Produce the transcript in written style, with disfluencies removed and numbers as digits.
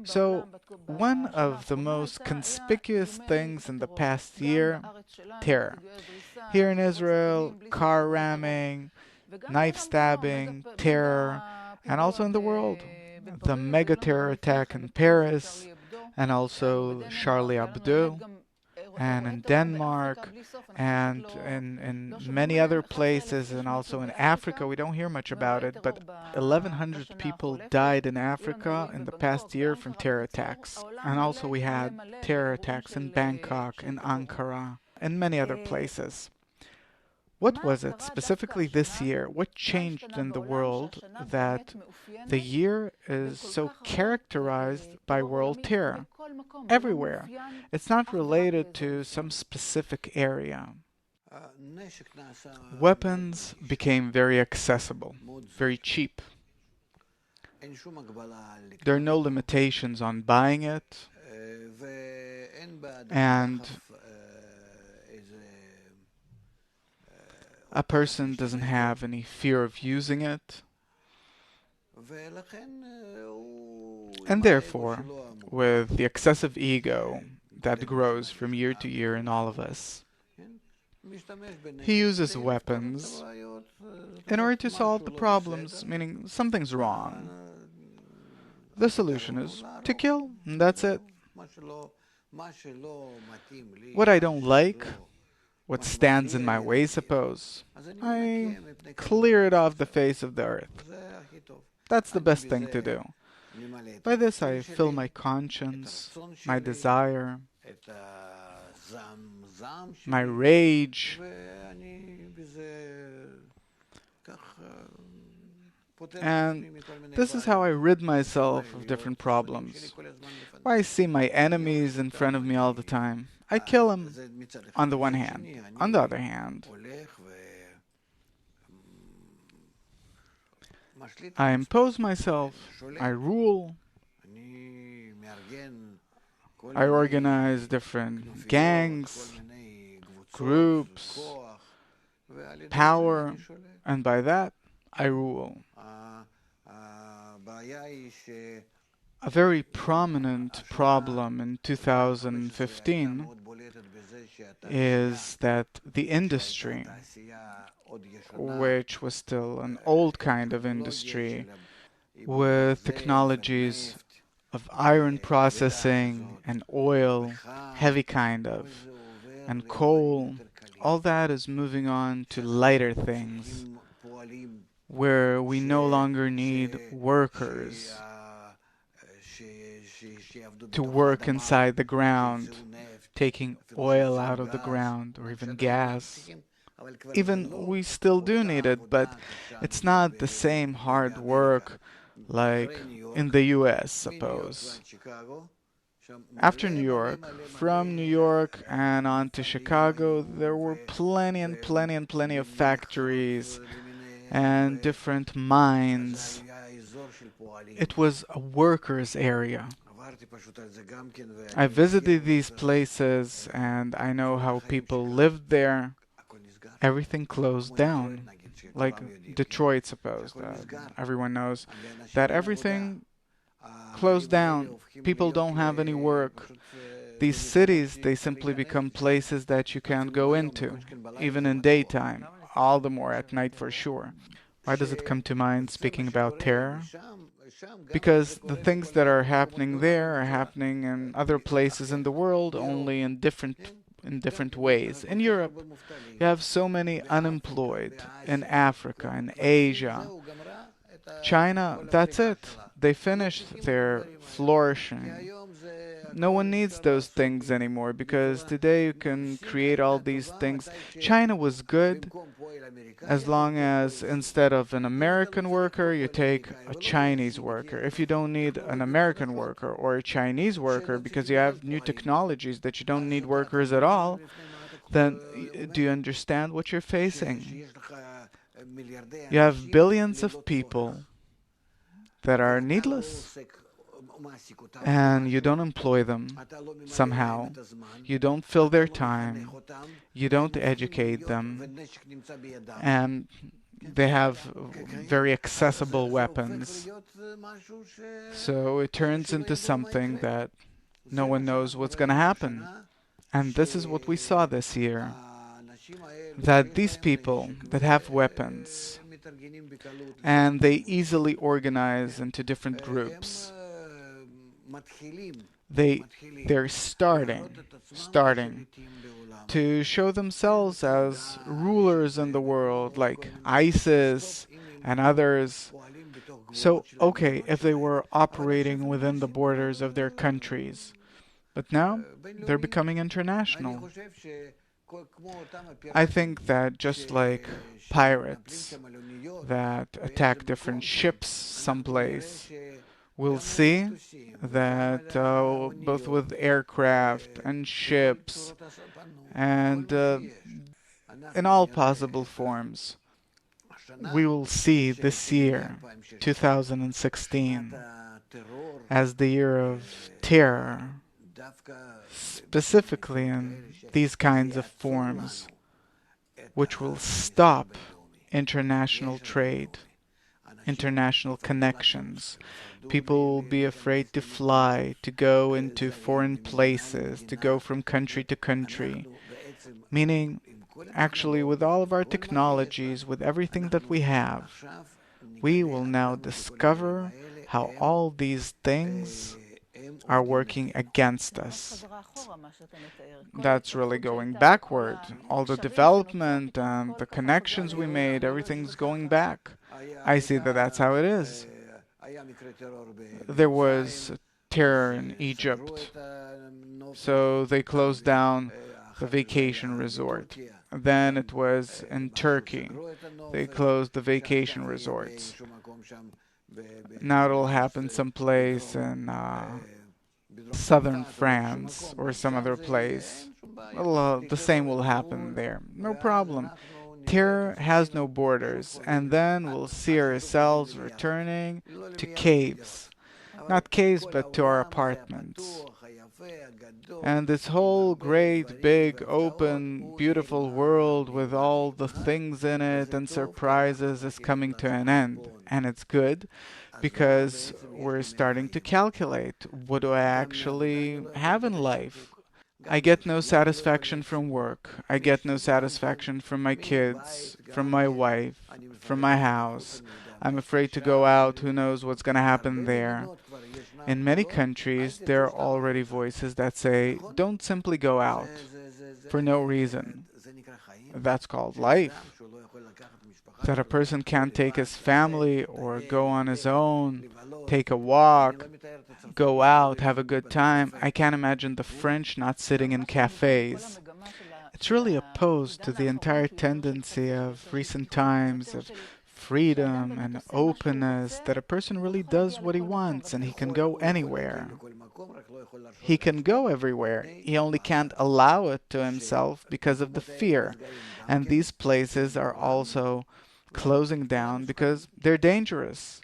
So, one of the most conspicuous things in the past year, terror. Here in Israel, car ramming, knife stabbing, terror, and also in the world, the mega terror attack in Paris, and also Charlie Hebdo, and in Denmark, and in many other places, and also in Africa. We don't hear much about it, but 1,100 people died in Africa in the past year from terror attacks. And also we had terror attacks in Bangkok, in Ankara, and many other places. What was it specifically this year? What changed in the world that the year is so characterized by world terror? Everywhere. It's not related to some specific area. Weapons became very accessible, very cheap. There are no limitations on buying it, and a person doesn't have any fear of using it. And therefore, with the excessive ego that grows from year to year in all of us, he uses weapons in order to solve the problems, meaning something's wrong. The solution is to kill, and that's it. What I don't like, what stands in my way, suppose, I clear it off the face of the earth. That's the best thing to do. By this I fill my conscience, my desire, my rage, and this is how I rid myself of different problems. Why I see my enemies in front of me all the time. I kill them on the one hand. On the other hand, I impose myself, I rule, I organize different gangs, groups, power, and by that, I rule. A very prominent problem in 2015 is that the industry, which was still an old kind of industry, with technologies of iron processing and oil, heavy kind of, and coal, all that is moving on to lighter things, where we no longer need workers to work inside the ground, taking oil out of the ground, or even gas. Even we still do need it, but it's not the same hard work like in the US, suppose. After New York, from New York and on to Chicago, there were plenty and plenty and plenty of factories and different mines. It was a workers' area. I visited these places and I know how people lived there. Everything closed down. Like Detroit, suppose. Everyone knows that everything closed down. People don't have any work. These cities, they simply become places that you can't go into, even in daytime, all the more at night for sure. Why does it come to mind speaking about terror? Because the things that are happening there are happening in other places in the world, only in different ways. In Europe, you have so many unemployed. In Africa, in Asia, China, that's it. They finished their flourishing. No one needs those things anymore because today you can create all these things. China was good as long as instead of an American worker, you take a Chinese worker. If you don't need an American worker or a Chinese worker because you have new technologies that you don't need workers at all, then do you understand what you're facing? You have billions of people that are needless, and you don't employ them somehow. You don't fill their time. You don't educate them. And They have very accessible weapons. So it turns into something that no one knows what's going to happen. And this is what we saw this year. That these people that have weapons and they easily organize into different groups, they're starting to show themselves as rulers in the world, like ISIS and others. So, okay, if they were operating within the borders of their countries, but now they're becoming international. I think that just like pirates that attack different ships someplace, we'll see that both with aircraft and ships and in all possible forms, we will see this year, 2016, as the year of terror, specifically in these kinds of forms, which will stop international trade, international connections. People will be afraid to fly, to go into foreign places, to go from country to country. Meaning, actually, with all of our technologies, with everything that we have, we will now discover how all these things are working against us. That's really going backward. All the development and the connections we made, everything's going back. I see that that's how it is. There was terror in Egypt, so they closed down the vacation resort. Then it was in Turkey. They closed the vacation resorts. Now it'll happen someplace in southern France or some other place. Well, the same will happen there. No problem. Terror has no borders, and then we'll see ourselves returning to caves. Not caves, but to our apartments. And this whole great, big, open, beautiful world with all the things in it and surprises is coming to an end. And it's good because we're starting to calculate, what do I actually have in life? I get no satisfaction from work. I get no satisfaction from my kids, from my wife, from my house. I'm afraid to go out. Who knows what's going to happen there? In many countries, there are already voices that say, don't simply go out for no reason. That's called life. That a person can't take his family or go on his own, take a walk, go out, have a good time. I can't imagine the French not sitting in cafes. It's really opposed to the entire tendency of recent times of freedom and openness, that a person really does what he wants and he can go anywhere. He can go everywhere. He only can't allow it to himself because of the fear. And these places are also closing down because they're dangerous.